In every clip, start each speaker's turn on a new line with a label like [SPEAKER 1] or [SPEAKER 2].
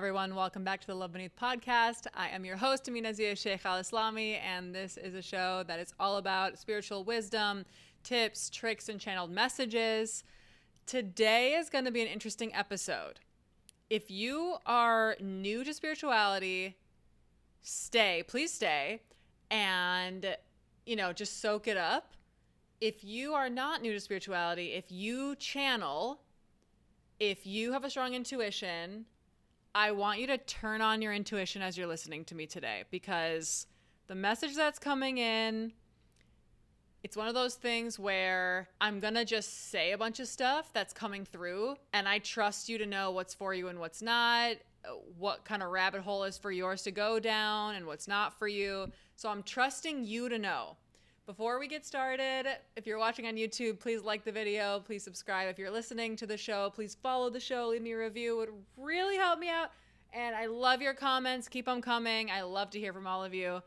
[SPEAKER 1] everyone. Welcome back to the Love Beneath podcast. I am your host, Amina Zia Sheikh Al-Islami, and this is a show that is all about spiritual wisdom, tips, tricks, and channeled messages. Today is going to be an interesting episode. If you are new to spirituality, please stay, and, just soak it up. If you are not new to spirituality, if you channel, if you have a strong intuition, I want you to turn on your intuition as you're listening to me today, because the message that's coming in, it's one of those things where I'm going to just say a bunch of stuff that's coming through, and I trust you to know what's for you and what's not, what kind of rabbit hole is for yours to go down and what's not for you. So I'm trusting you to know. Before we get started, if you're watching on YouTube, please like the video, please subscribe. If you're listening to the show, please follow the show, leave me a review. It would really help me out. And I love your comments. Keep them coming. I love to hear from all of you.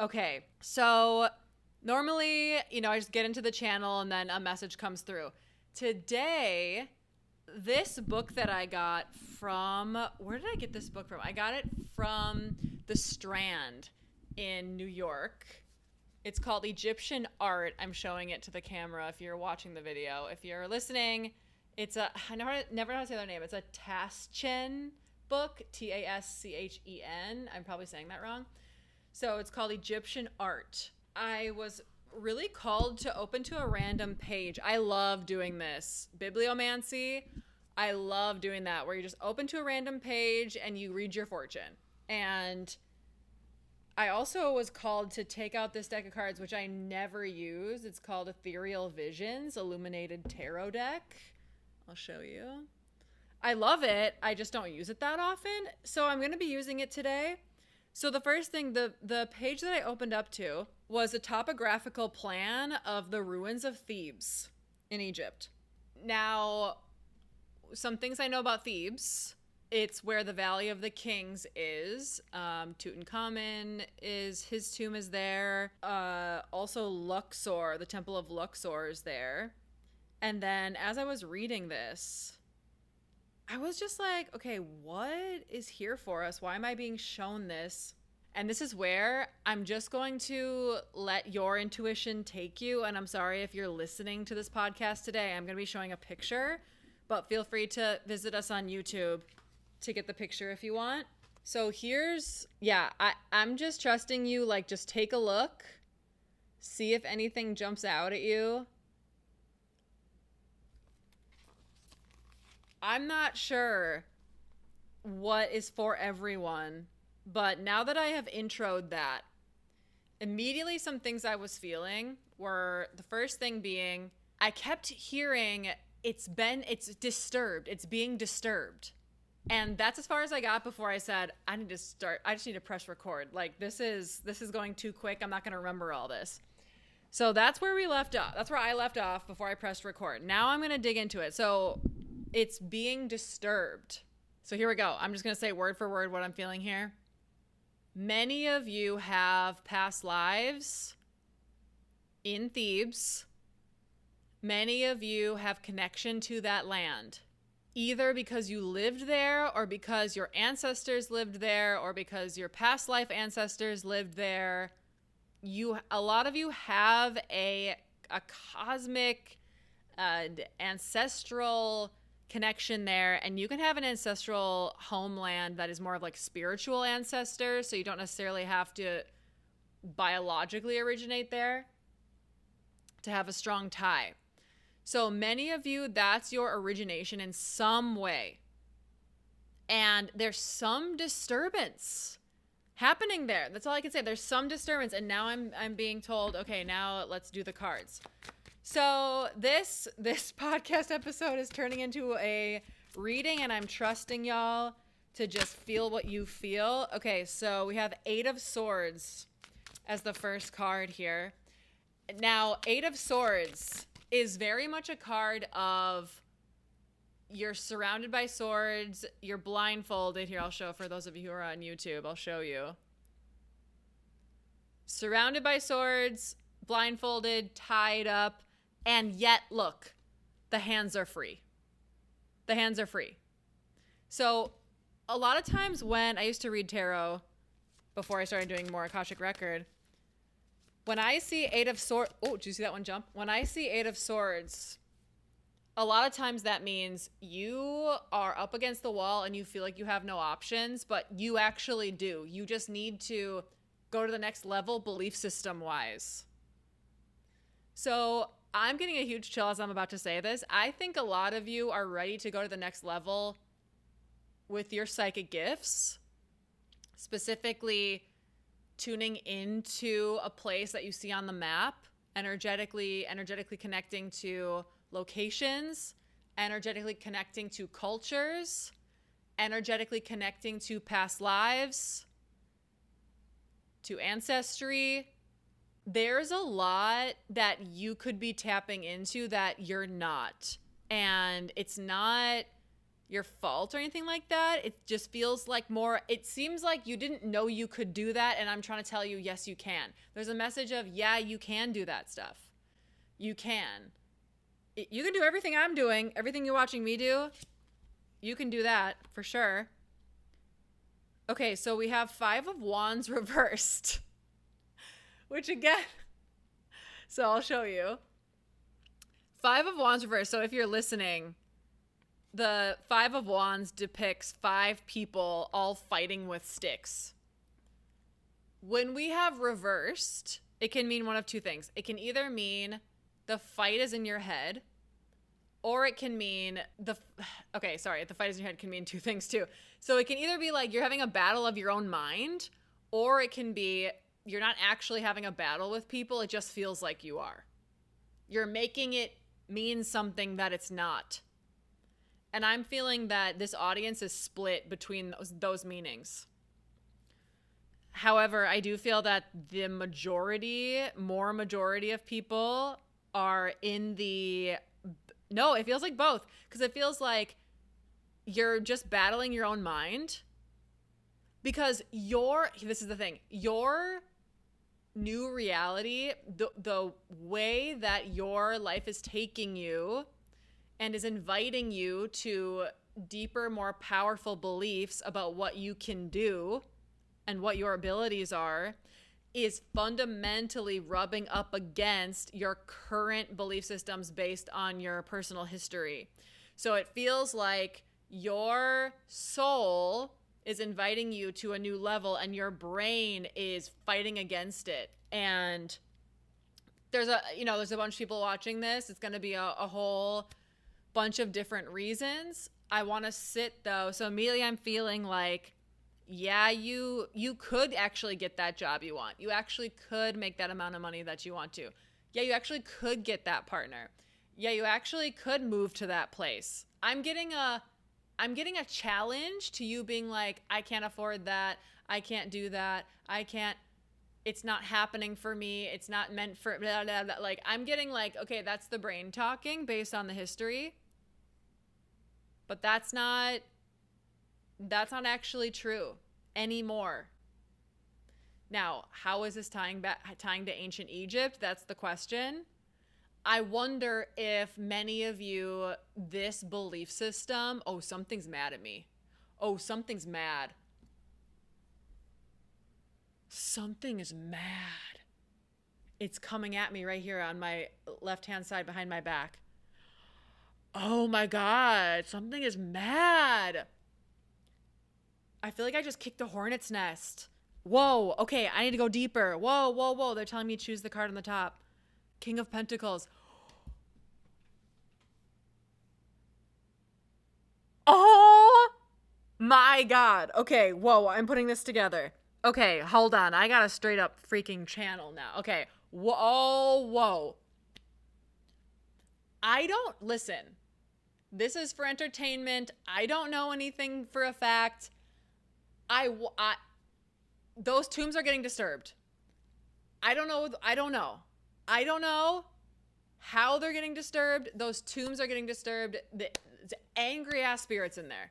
[SPEAKER 1] Okay, so normally, I just get into the channel and then a message comes through. Today, this book that I got from, where did I get this book from? I got it from the Strand in New York. It's called Egyptian Art. I'm showing it to the camera if you're watching the video. If you're listening, I never know how to say their name. It's a Taschen book, Taschen. I'm probably saying that wrong. So it's called Egyptian Art. I was really called to open to a random page. I love doing this. Bibliomancy, I love doing that, where you just open to a random page and you read your fortune. And I also was called to take out this deck of cards, which I never use. It's called Ethereal Visions Illuminated Tarot Deck. I'll show you. I love it. I just don't use it that often. So I'm going to be using it today. So the first thing, the page that I opened up to was a topographical plan of the ruins of Thebes in Egypt. Now, some things I know about Thebes. It's where the Valley of the Kings is. Tutankhamun his tomb is there. Also Luxor, the Temple of Luxor is there. And then as I was reading this, I was just like, okay, what is here for us? Why am I being shown this? And this is where I'm just going to let your intuition take you. And I'm sorry if you're listening to this podcast today, I'm going to be showing a picture, but feel free to visit us on YouTube to get the picture if you want. So I'm just trusting you, just take a look, see if anything jumps out at you. I'm not sure what is for everyone, but now that I have introed that, immediately some things I was feeling were, the first thing being, I kept hearing it's disturbed, it's being disturbed. And that's as far as I got before I said, I just need to press record. This is going too quick. I'm not going to remember all this. So that's where we left off. That's where I left off before I pressed record. Now I'm going to dig into it. So it's being disturbed. So here we go. I'm just going to say word for word what I'm feeling here. Many of you have past lives in Thebes. Many of you have connection to that land, either because you lived there or because your ancestors lived there or because your past life ancestors lived there. A lot of you have a cosmic ancestral connection there, and you can have an ancestral homeland that is more of spiritual ancestors, so you don't necessarily have to biologically originate there to have a strong tie. So many of you, that's your origination in some way. And there's some disturbance happening there. That's all I can say. There's some disturbance. And now I'm being told, okay, now let's do the cards. So this podcast episode is turning into a reading, and I'm trusting y'all to just feel what you feel. Okay, so we have 8 of Swords as the first card here. Now, 8 of Swords is very much a card of you're surrounded by swords, you're blindfolded. Here, I'll show for those of you who are on YouTube, I'll show you. Surrounded by swords, blindfolded, tied up, and yet, look, the hands are free. The hands are free. So a lot of times when I used to read tarot before I started doing more Akashic Record, when I see Eight of Swords, oh, did you see that one jump? When I see Eight of Swords, a lot of times that means you are up against the wall and you feel like you have no options, but you actually do. You just need to go to the next level belief system wise. So I'm getting a huge chill as I'm about to say this. I think a lot of you are ready to go to the next level with your psychic gifts, specifically tuning into a place that you see on the map, energetically connecting to locations, energetically connecting to cultures, energetically connecting to past lives, to ancestry. There's a lot that you could be tapping into that you're not. And it's not your fault or anything like that. It just feels like more, it seems like you didn't know you could do that. And I'm trying to tell you, yes, you can. There's a message of, yeah, you can do that stuff. You can. You can do everything I'm doing, everything you're watching me do. You can do that for sure. Okay, so we have Five of Wands reversed. Which again, so I'll show you. Five of Wands reversed. So if you're listening, the Five of Wands depicts 5 people all fighting with sticks. When we have reversed, it can mean one of two things. It can either mean the fight is in your head, or it can mean the fight is in your head can mean two things too. So it can either be like you're having a battle of your own mind, or it can be you're not actually having a battle with people. It just feels like you are. You're making it mean something that it's not. And I'm feeling that this audience is split between those meanings. However, I do feel that the majority of people are in the... No, it feels like both. Because it feels like you're just battling your own mind. Because this is the thing, your new reality, the way that your life is taking you and is inviting you to deeper, more powerful beliefs about what you can do and what your abilities are, is fundamentally rubbing up against your current belief systems based on your personal history. So it feels like your soul is inviting you to a new level and your brain is fighting against it. And there's a bunch of people watching this. It's going to be a whole bunch of different reasons. I want to sit though. So immediately I'm feeling like, yeah, you could actually get that job you want. You actually could make that amount of money that you want to. Yeah, you actually could get that partner. Yeah, you actually could move to that place. I'm getting a challenge to you being like, I can't afford that. I can't do that. It's not happening for me. It's not meant for blah, blah, blah. Like, I'm getting like, okay, that's the brain talking based on the history. But that's not actually true anymore. Now, how is this tying to ancient Egypt? That's the question. I wonder if many of you, this belief system, oh, something's mad at me. Oh, something's mad. Something is mad. It's coming at me right here on my left-hand side behind my back. Oh my God, something is mad. I feel like I just kicked a hornet's nest. Whoa, okay, I need to go deeper. Whoa, whoa, whoa. They're telling me to choose the card on the top. King of Pentacles. Oh my God. Okay, whoa, I'm putting this together. Okay, hold on. I got a straight up freaking channel now. Okay, whoa. Listen. This is for entertainment. I don't know anything for a fact. Those tombs are getting disturbed. I don't know how they're getting disturbed. Those tombs are getting disturbed. There's angry ass spirits in there.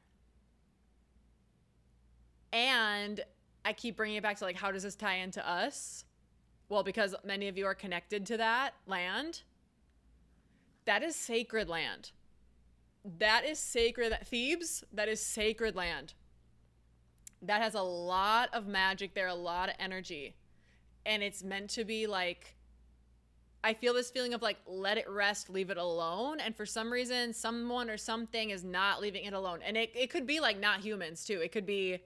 [SPEAKER 1] And I keep bringing it back to like, how does this tie into us? Well, because many of you are connected to that land. That is sacred land. That is sacred. Thebes, that is sacred land. that has a lot of magic there, a lot of energy. And it's meant to be like, I feel this feeling of like, let it rest, leave it alone. And for some reason, someone or something is not leaving it alone. And it could be like not humans too. It could be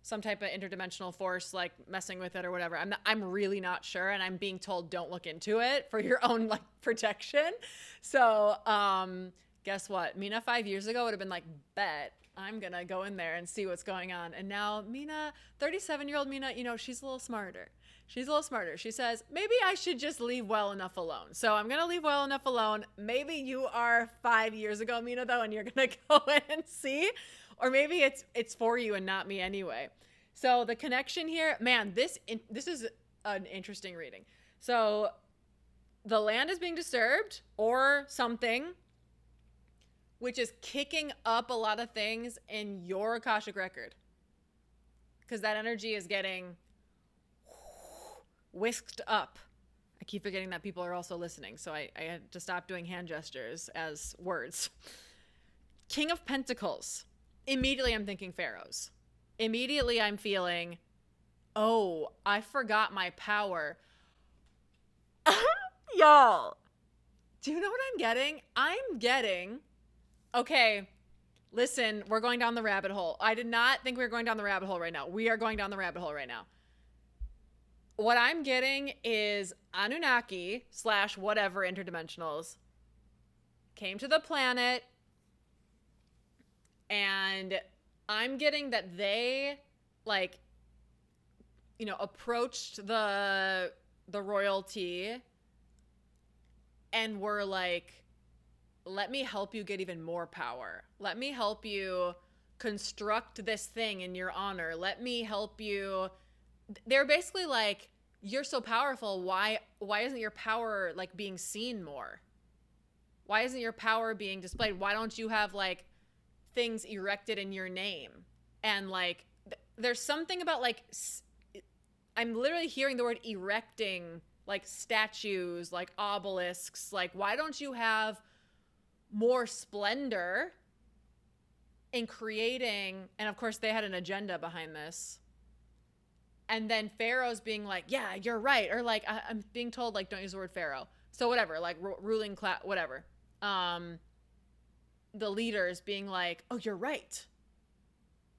[SPEAKER 1] some type of interdimensional force like messing with it or whatever. I'm really not sure. And I'm being told don't look into it for your own like protection. So guess what? Mina 5 years ago would have been like, bet. I'm going to go in there and see what's going on. And now Mina, 37-year-old Mina, you know, she's a little smarter. She's a little smarter. She says, maybe I should just leave well enough alone. So I'm going to leave well enough alone. Maybe you are 5 years ago, Mina, though, and you're going to go in and see. Or maybe it's for you and not me anyway. So the connection here, man, this is an interesting reading. So the land is being disturbed or something, which is kicking up a lot of things in your Akashic record. Because that energy is getting whisked up. I keep forgetting that people are also listening, so I had to stop doing hand gestures as words. King of Pentacles. Immediately I'm thinking pharaohs. Immediately I'm feeling, oh, I forgot my power. Y'all, do you know what I'm getting? I'm getting... Okay, listen, we're going down the rabbit hole. I did not think we were going down the rabbit hole right now. We are going down the rabbit hole right now. What I'm getting is Anunnaki / whatever interdimensionals came to the planet, and I'm getting that they, like, you know, approached the royalty and were like, let me help you get even more power. Let me help you construct this thing in your honor. Let me help you. They're basically like, you're so powerful. Why isn't your power like being seen more? Why isn't your power being displayed? Why don't you have like things erected in your name? And like, there's something about like, I'm literally hearing the word erecting, like statues, like obelisks. Like, why don't you have more splendor in creating? And of course they had an agenda behind this. And then pharaohs being like, yeah, you're right. Or like, I'm being told like, don't use the word pharaoh. So whatever, like ruling class, whatever. The leaders being like, oh, you're right.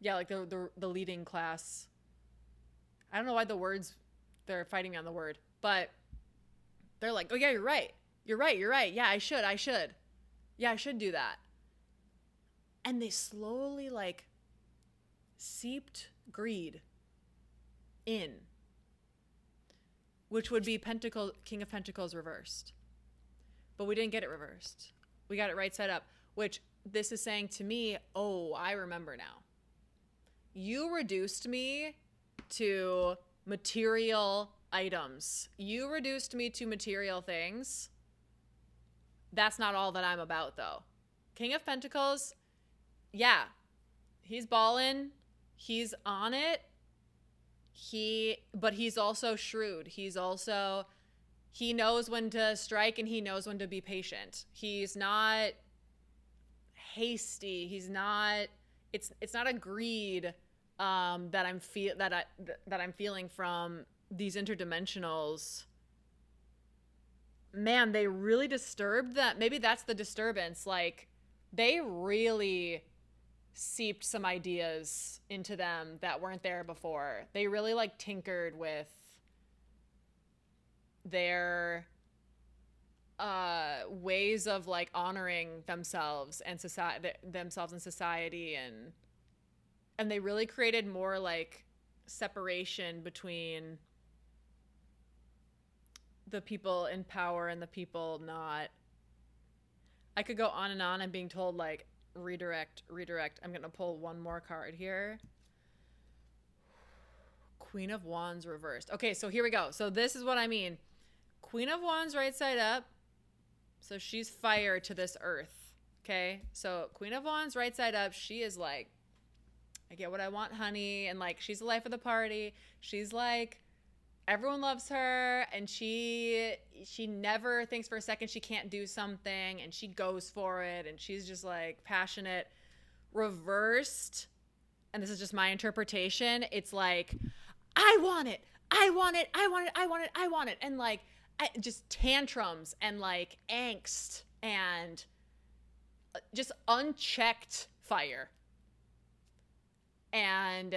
[SPEAKER 1] Yeah. Like the leading class. I don't know why they're fighting me on the word, but they're like, oh yeah, you're right. You're right. You're right. Yeah, I should. Yeah, I should do that. And they slowly like seeped greed in, which would be King of Pentacles reversed. But we didn't get it reversed. We got it right side up, which this is saying to me, oh, I remember now. You reduced me to material items. You reduced me to material things. That's not all that I'm about, though. King of Pentacles, yeah, he's ballin'. He's on it. But he's also shrewd. He knows when to strike and he knows when to be patient. He's not hasty. He's not. It's not a greed that I'm feeling from these interdimensionals. Man, they really disturbed that. Maybe that's the disturbance. Like, they really seeped some ideas into them that weren't there before. They really like tinkered with their ways of like honoring themselves and society, and they really created more like separation between the people in power and the people not. I could go on and on. I'm being told like redirect. I'm going to pull one more card here. Queen of Wands reversed. Okay, so here we go. So this is what I mean. Queen of Wands right side up. So she's fire to this earth. Okay, so Queen of Wands right side up. She is like, I get what I want, honey. And like, she's the life of the party. She's like, everyone loves her, and she never thinks for a second she can't do something, and she goes for it, and she's just like passionate. Reversed, and this is just my interpretation, it's like, I want it, I want it, I want it, I want it, I want it. And like, just tantrums and like angst and just unchecked fire. And,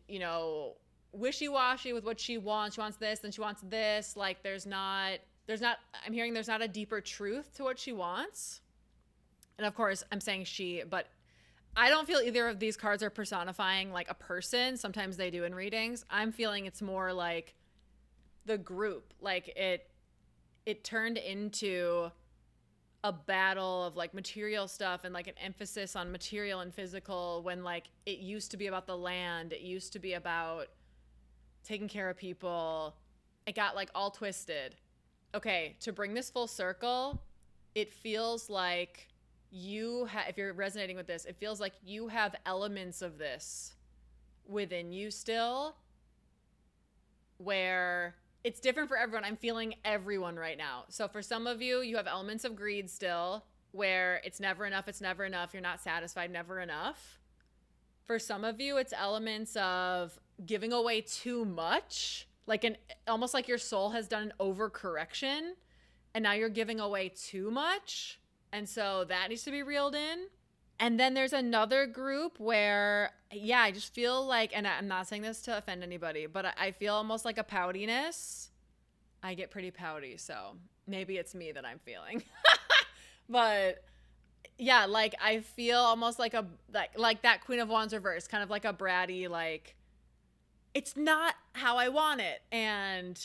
[SPEAKER 1] you know, wishy-washy with what she wants. She wants this, then she wants this. Like there's not, I'm hearing there's not a deeper truth to what she wants. And of course I'm saying she, but I don't feel either of these cards are personifying like a person. Sometimes they do in readings. I'm feeling it's more like the group. Like it turned into a battle of like material stuff and like an emphasis on material and physical, when like it used to be about the land. It used to be about taking care of people. It got like all twisted. Okay, to bring this full circle, it feels like if you're resonating with this, it feels like you have elements of this within you still, where it's different for everyone. I'm feeling everyone right now. So for some of you, you have elements of greed still, where it's never enough, you're not satisfied, never enough. For some of you, it's elements of giving away too much, like almost like your soul has done an overcorrection, and now you're giving away too much. And so that needs to be reeled in. And then there's another group where, yeah, I just feel like, and I'm not saying this to offend anybody, but I feel almost like a poutiness. I get pretty pouty, so maybe it's me that I'm feeling. But yeah, like I feel almost like like that Queen of Wands reverse, kind of like a bratty, like it's not how I want it. And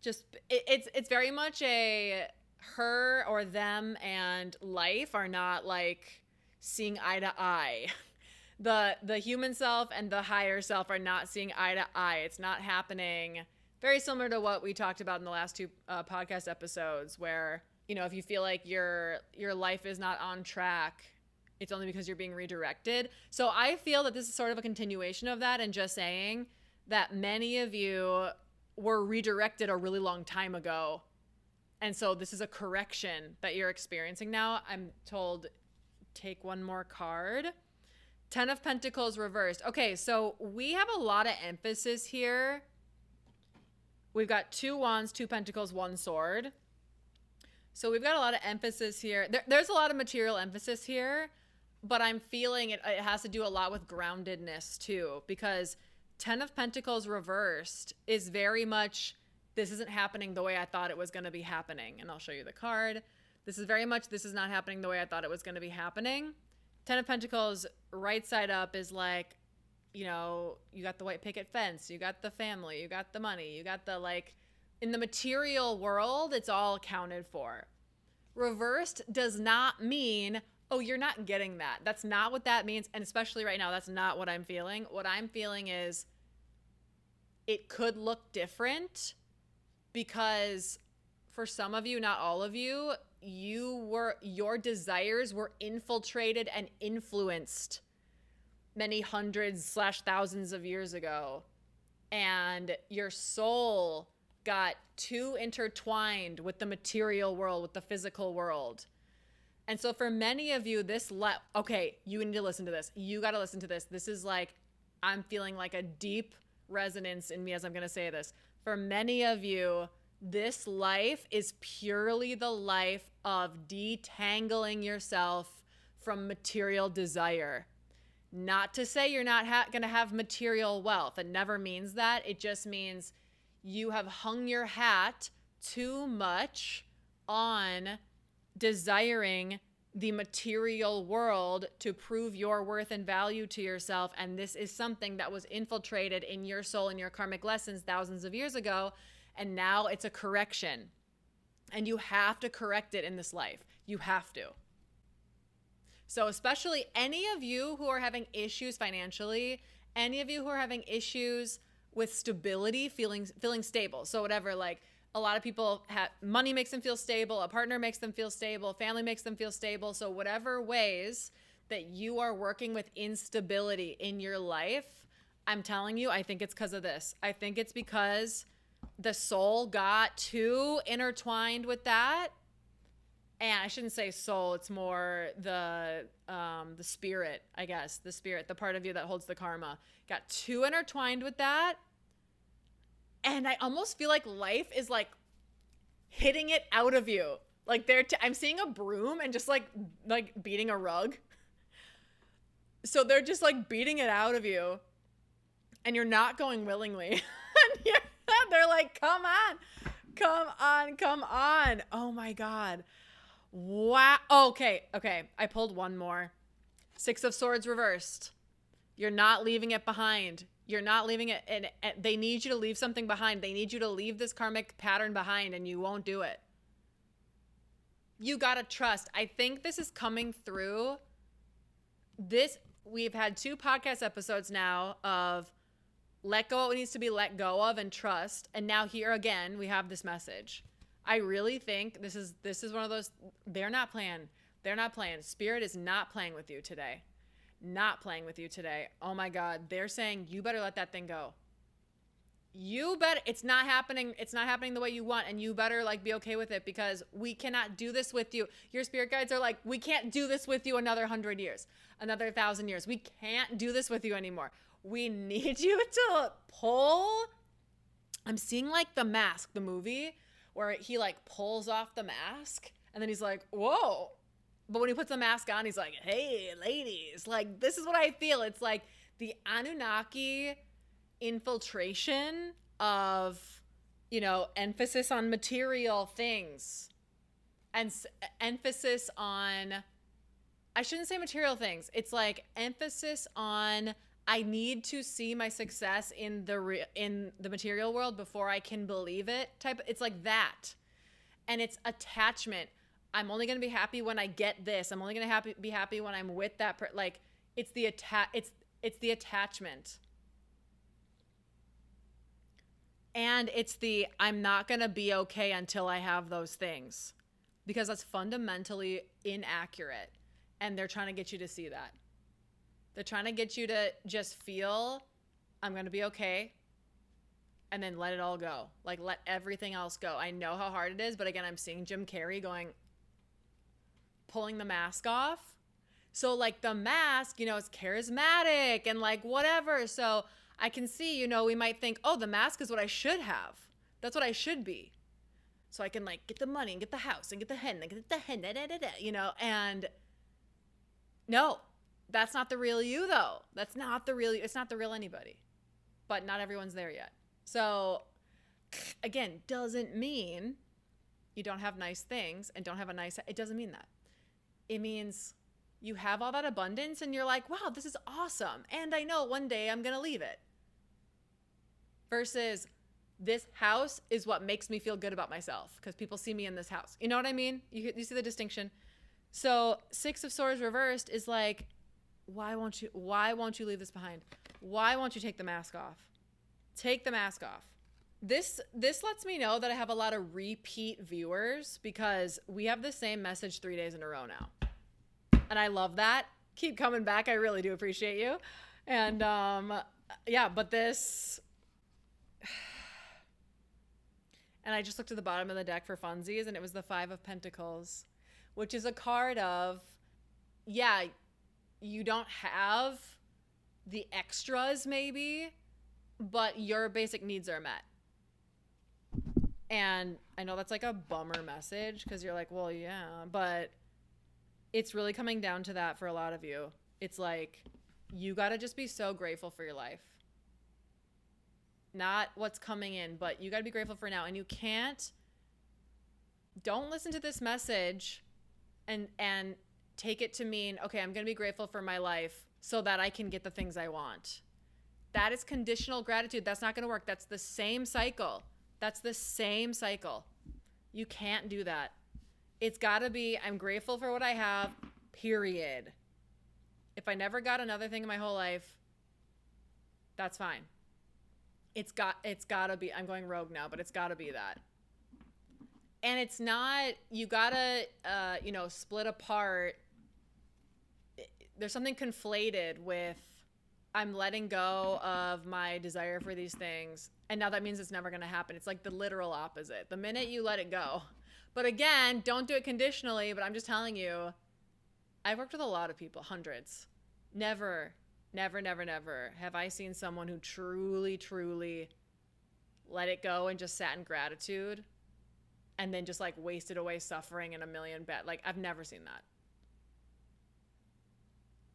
[SPEAKER 1] just it's very much a her or them and life are not like seeing eye to eye. The human self and the higher self are not seeing eye to eye. It's not happening. Very similar to what we talked about in the last two podcast episodes, where, you know, if you feel like your life is not on track, it's only because you're being redirected. So I feel that this is sort of a continuation of that, and just saying that many of you were redirected a really long time ago. And so this is a correction that you're experiencing now. I'm told, take one more card. 10 of Pentacles reversed. Okay, so we have a lot of emphasis here. We've got 2 wands, 2 pentacles, 1 sword. So we've got a lot of emphasis here. There's a lot of material emphasis here, but I'm feeling it has to do a lot with groundedness too, because 10 of Pentacles reversed is very much, this isn't happening the way I thought it was going to be happening. And I'll show you the card. This is very much, this is not happening the way I thought it was going to be happening. 10 of Pentacles right side up is like, you know, you got the white picket fence, you got the family, you got the money, you got the, like, in the material world, it's all accounted for. Reversed does not mean, oh, you're not getting that. That's not what that means. And especially right now, that's not what I'm feeling. What I'm feeling is it could look different, because for some of you, not all of you, your desires were infiltrated and influenced many hundreds / thousands of years ago. And your soul got too intertwined with the material world, with the physical world. And so for many of you, okay, you need to listen to this. You got to listen to this. This is like, I'm feeling like a deep resonance in me as I'm going to say this. For many of you, this life is purely the life of detangling yourself from material desire. Not to say you're not going to have material wealth. It never means that. It just means you have hung your hat too much on desiring the material world to prove your worth and value to yourself. And this is something that was infiltrated in your soul and your karmic lessons thousands of years ago. And now it's a correction. And you have to correct it in this life. You have to. So especially any of you who are having issues financially, any of you who are having issues with stability, feeling stable. So whatever, like a lot of people have money makes them feel stable, a partner makes them feel stable, family makes them feel stable. So whatever ways that you are working with instability in your life, I'm telling you, I think it's because of this. I think it's because the soul got too intertwined with that. and I shouldn't say soul, it's more the spirit, I guess, the spirit, the part of you that holds the karma, got too intertwined with that. And I almost feel like life is like hitting it out of you. Like I'm seeing a broom and just like beating a rug. So they're just like beating it out of you, and you're not going willingly. And they're like, come on, come on, come on. Oh my God. Wow. Okay. I pulled one more. Six of Swords reversed. You're not leaving it behind. You're not leaving it. And they need you to leave something behind. They need you to leave this karmic pattern behind, and you won't do it. You got to trust. I think this is coming through. We've had 2 podcast episodes now of let go what needs to be let go of and trust. And now here again, we have this message. I really think this is one of those, they're not playing. They're not playing. Spirit is not playing with you today. Not playing with you today. Oh my God. They're saying you better let that thing go. You better, it's not happening. It's not happening the way you want. And you better like be okay with it, because we cannot do this with you. Your spirit guides are like, we can't do this with you another 100 years, another 1,000 years. We can't do this with you anymore. We need you to pull. I'm seeing like The Mask, the movie, where he like pulls off the mask and then he's like, whoa. But when he puts the mask on, he's like, hey, ladies, like, this is what I feel. It's like the Anunnaki infiltration of, emphasis on material things and emphasis on, I shouldn't say material things. It's like emphasis on, I need to see my success in the material world before I can believe it type. It's like that. And it's attachment. I'm only going to be happy when I get this. I'm only going to be happy when I'm with that like it's the it's the attachment. And it's the I'm not going to be okay until I have those things, because that's fundamentally inaccurate, and they're trying to get you to see that. They're trying to get you to just feel I'm going to be okay, and then let it all go. Like, let everything else go. I know how hard it is, but again, I'm seeing Jim Carrey pulling the mask off. So like the mask, it's charismatic and like whatever. So I can see, we might think, oh, the mask is what I should have. That's what I should be. So I can like get the money and get the house and get the hen and get the hen, and no, that's not the real you though. That's not the real you. It's not the real anybody, but not everyone's there yet. So again, doesn't mean you don't have nice things and don't have it doesn't mean that. It means you have all that abundance and you're like, wow, this is awesome. And I know one day I'm going to leave it. Versus this house is what makes me feel good about myself because people see me in this house. You know what I mean? You see the distinction? So 6 of Swords reversed is like, why won't you leave this behind? Why won't you take the mask off? Take the mask off. This lets me know that I have a lot of repeat viewers because we have the same message 3 days in a row now. And I love that. Keep coming back. I really do appreciate you. And yeah, but this... And I just looked at the bottom of the deck for funsies, and it was the 5 of Pentacles, which is a card of, yeah, you don't have the extras maybe, but your basic needs are met. And I know that's like a bummer message because you're like, well, yeah, but it's really coming down to that for a lot of you. It's like, you got to just be so grateful for your life. Not what's coming in, but you got to be grateful for now. And you don't listen to this message and take it to mean, okay, I'm going to be grateful for my life so that I can get the things I want. That is conditional gratitude. That's not going to work. That's the same cycle. You can't do that. It's got to be, I'm grateful for what I have, period. If I never got another thing in my whole life, that's fine. It's got to be, I'm going rogue now, but it's got to be that. And it's not, you got to, split apart. There's something conflated with, I'm letting go of my desire for these things, and now that means it's never going to happen. It's like the literal opposite. The minute you let it go, But again, don't do it conditionally. But I'm just telling you, I've worked with a lot of people, hundreds. Never have I seen someone who truly let it go and just sat in gratitude and then just like wasted away suffering in a million bad. Like, I've never seen that.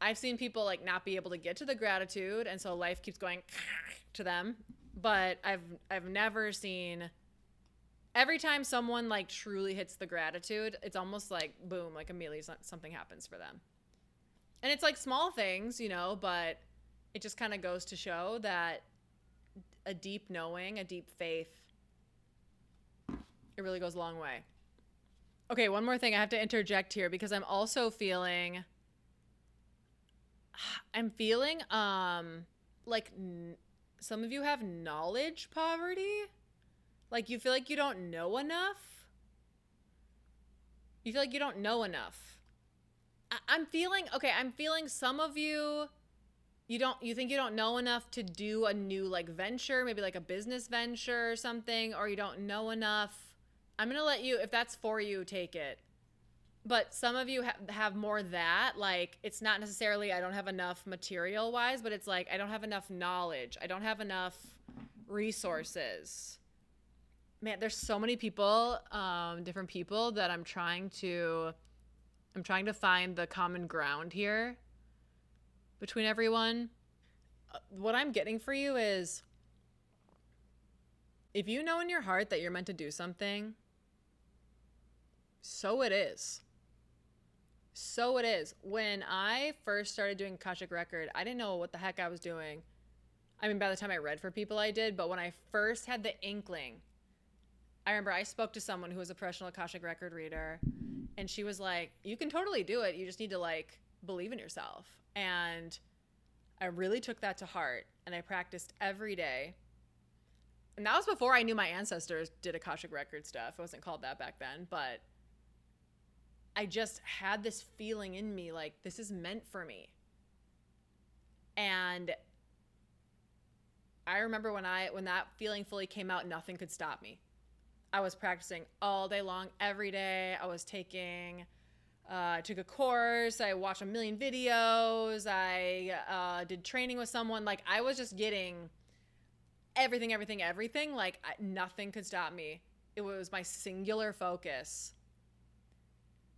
[SPEAKER 1] I've seen people like not be able to get to the gratitude, and so life keeps going to them. But I've never seen, every time someone like truly hits the gratitude, it's almost like boom, like immediately something happens for them. And it's like small things, you know, but it just kind of goes to show that a deep knowing, a deep faith, it really goes a long way. Okay, one more thing I have to interject here, because I'm also feeling like some of you have knowledge poverty. Like, you feel like you don't know enough. You feel like you don't know enough. I'm feeling some of you, you think you don't know enough to do a new like venture, maybe like a business venture or something, or you don't know enough. I'm going to let you, if that's for you, take it. But some of you have more that, like, it's not necessarily I don't have enough material wise, but it's like I don't have enough knowledge. I don't have enough resources. Man, there's so many people, different people that I'm trying to find the common ground here between everyone. What I'm getting for you is, if you know in your heart that you're meant to do something, so it is. So it is. When I first started doing Akashic Record, I didn't know what the heck I was doing. I mean, by the time I read for people, I did. But when I first had the inkling, I remember I spoke to someone who was a professional Akashic Record reader, and she was like, you can totally do it. You just need to like believe in yourself. And I really took that to heart, and I practiced every day. And that was before I knew my ancestors did Akashic Record stuff. It wasn't called that back then, but I just had this feeling in me like this is meant for me. And I remember when that feeling fully came out, nothing could stop me. I was practicing all day long, every day. I was took a course. I watched a million videos. I did training with someone. Like, I was just getting everything. Like, nothing could stop me. It was my singular focus.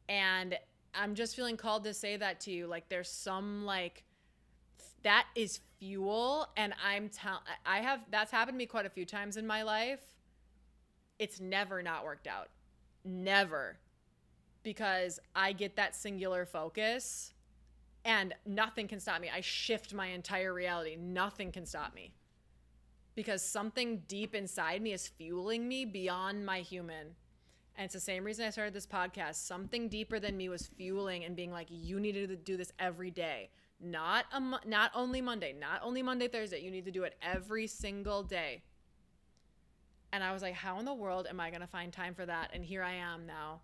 [SPEAKER 1] And I'm just feeling called to say that to you. Like, there's some, like, that is fuel. And that's happened to me quite a few times in my life. It's never not worked out. Never. Because I get that singular focus and nothing can stop me. I shift my entire reality. Nothing can stop me. Because something deep inside me is fueling me beyond my human. And it's the same reason I started this podcast. Something deeper than me was fueling and being like, you need to do this every day. Not only Monday, not only Monday, Thursday. You need to do it every single day. And I was like, how in the world am I going to find time for that? And here I am now.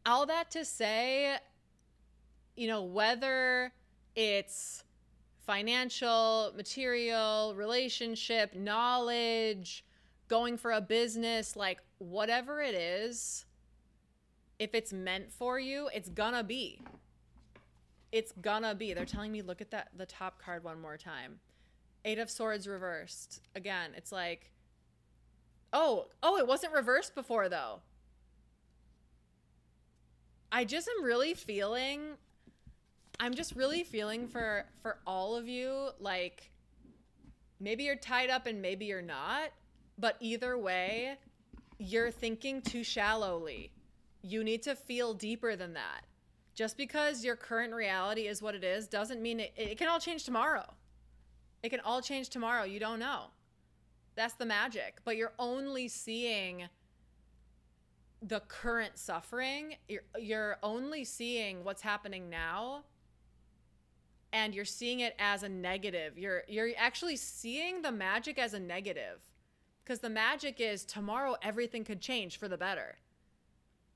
[SPEAKER 1] All that to say, you know, whether it's financial, material, relationship, knowledge, going for a business, like whatever it is, if it's meant for you, it's gonna be. It's gonna be. They're telling me, look at the top card one more time. 8 of Swords reversed. Again, it's like, oh, it wasn't reversed before though. I'm just really feeling for all of you, like maybe you're tied up and maybe you're not, but either way, you're thinking too shallowly. You need to feel deeper than that. Just because your current reality is what it is doesn't mean it can all change tomorrow. It can all change tomorrow. You don't know. That's the magic. But you're only seeing the current suffering. You're only seeing what's happening now, and you're seeing it as a negative. You're actually seeing the magic as a negative, because the magic is tomorrow everything could change for the better.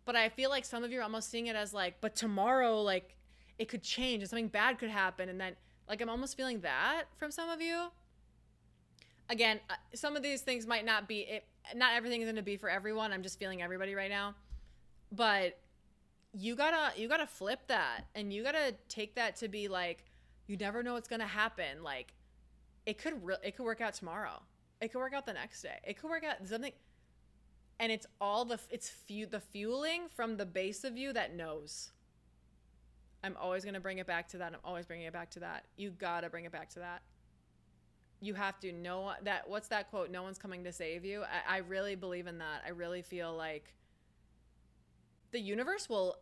[SPEAKER 1] But I feel like some of you are almost seeing it as like, but tomorrow, like, it could change and something bad could happen. And then, like, I'm almost feeling that from some of you. Again, some of these things might not be, not everything is going to be for everyone. I'm just feeling everybody right now. But you gotta flip that, and you gotta take that to be like, you never know what's gonna happen. Like, it could work out tomorrow. It could work out the next day. It could work out something. And it's all the fueling from the base of you that knows. I'm always going to bring it back to that. I'm always bringing it back to that. You got to bring it back to that. You have to know that. What's that quote? No one's coming to save you. I really believe in that. I really feel like the universe will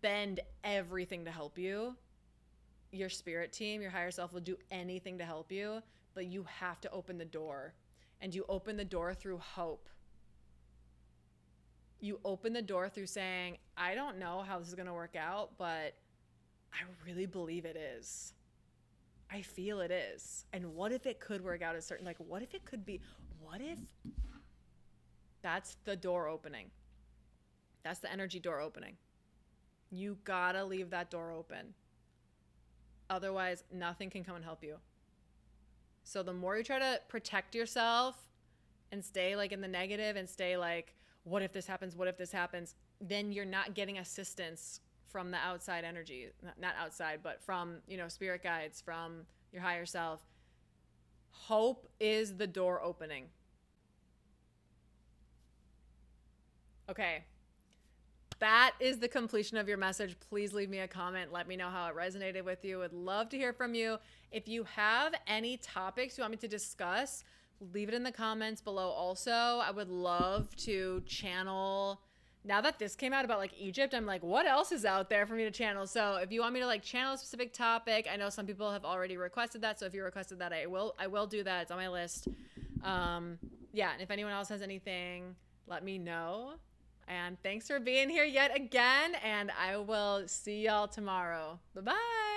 [SPEAKER 1] bend everything to help you. Your spirit team, your higher self will do anything to help you, but you have to open the door. And you open the door through hope. You open the door through saying, I don't know how this is going to work out, but I really believe it is. I feel it is. And what if it could work out a certain, like, what if it could be, what if? That's the door opening. That's the energy door opening. You gotta leave that door open. Otherwise, nothing can come and help you. So the more you try to protect yourself and stay like in the negative and stay like, what if this happens? What if this happens? Then you're not getting assistance from the outside energy, not outside, but from, spirit guides, from your higher self. Hope is the door opening. Okay. That is the completion of your message. Please leave me a comment. Let me know how it resonated with you. Would love to hear from you. If you have any topics you want me to discuss, leave it in the comments below. Also, I would love to channel. Now that this came out about like Egypt, I'm like, what else is out there for me to channel? So if you want me to like channel a specific topic, I know some people have already requested that. So if you requested that, I will do that. It's on my list. Yeah. And if anyone else has anything, let me know. And thanks for being here yet again. And I will see y'all tomorrow. Bye-bye.